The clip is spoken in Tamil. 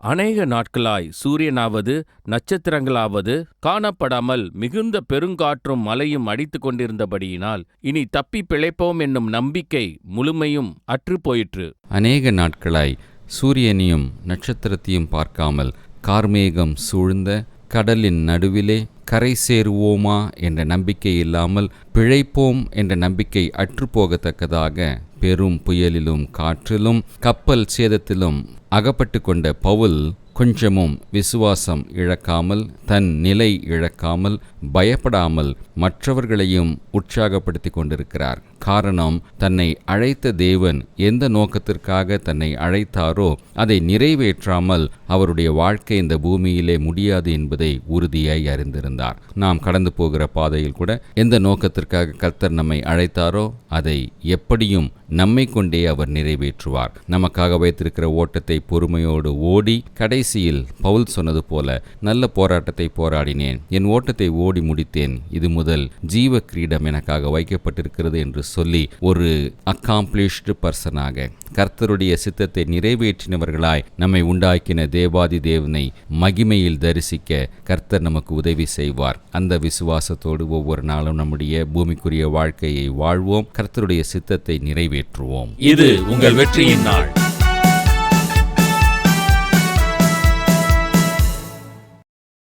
அநேக நாட்களாய் சூரியனாவது நட்சத்திரங்களாவது காணப்படாமல் மிகுந்த பெருங்காற்றும் மழையும் அடித்து கொண்டிருந்தபடியினால் இனி தப்பி பிழைப்போம் என்னும் நம்பிக்கை முழுமையும் அற்று போயிற்று. அநேக நாட்களாய் சூரியனையும் நட்சத்திரத்தையும் பார்க்காமல் கார்மேகம் சூழ்ந்த கடலின் நடுவிலே கரை சேருவோமா என்ற நம்பிக்கை இல்லாமல் பிழைப்போம் என்ற நம்பிக்கை அற்றுப்போகத்தக்கதாக பெரும் புயலிலும் காற்றிலும் கப்பல் சேதத்திலும் அகப்பட்டு கொண்ட பவுல் கொஞ்சமும் விசுவாசம் இழக்காமல், தன் நிலை இழக்காமல், பயப்படாமல் மற்றவர்களையும் உற்சாகப்படுத்தி கொண்டிருக்கிறார். காரணம், தன்னை அழைத்த தேவன் எந்த நோக்கத்திற்காக தன்னை அழைத்தாரோ அதை நிறைவேற்றாமல் அவருடைய வாழ்க்கை இந்த பூமியிலே முடியாது என்பதை உறுதியாய் அறிந்திருந்தார். நாம் கடந்து போகிற பாதையில் கூட எந்த நோக்கத்திற்காக கர்த்தர் நம்மை அழைத்தாரோ அதை எப்படியும் நம்மை கொண்டே அவர் நிறைவேற்றுவார். நமக்காக வைத்திருக்கிற ஓட்டத்தை பொறுமையோடு ஓடி கடைசியில் பவுல் சொன்னது போல, நல்ல போராட்டத்தை போராடினேன், என் ஓட்டத்தை ஓடி முடித்தேன், இது முதல் ஜீவ கிரீடம் எனக்காக வைக்கப்பட்டிருக்கிறது என்று சொல்லி ஒரு அக்காம்ப்ளிஷ்டு பர்சனாக கர்த்தருடைய சித்தத்தை நிறைவேற்றினவர்களாய் நம்மை உண்டாக்கின தேவாதி தேவனை மகிமையில் தரிசிக்க கர்த்தர் நமக்கு உதவி செய்வார். அந்த விசுவாசத்தோடு ஒவ்வொரு நாளும் நம்முடைய பூமிக்குரிய வாழ்க்கையை வாழ்வோம், கர்த்தருடைய சித்தத்தை நிறைவேற்றுவோம். இது உங்கள் வெற்றியின் நாள்.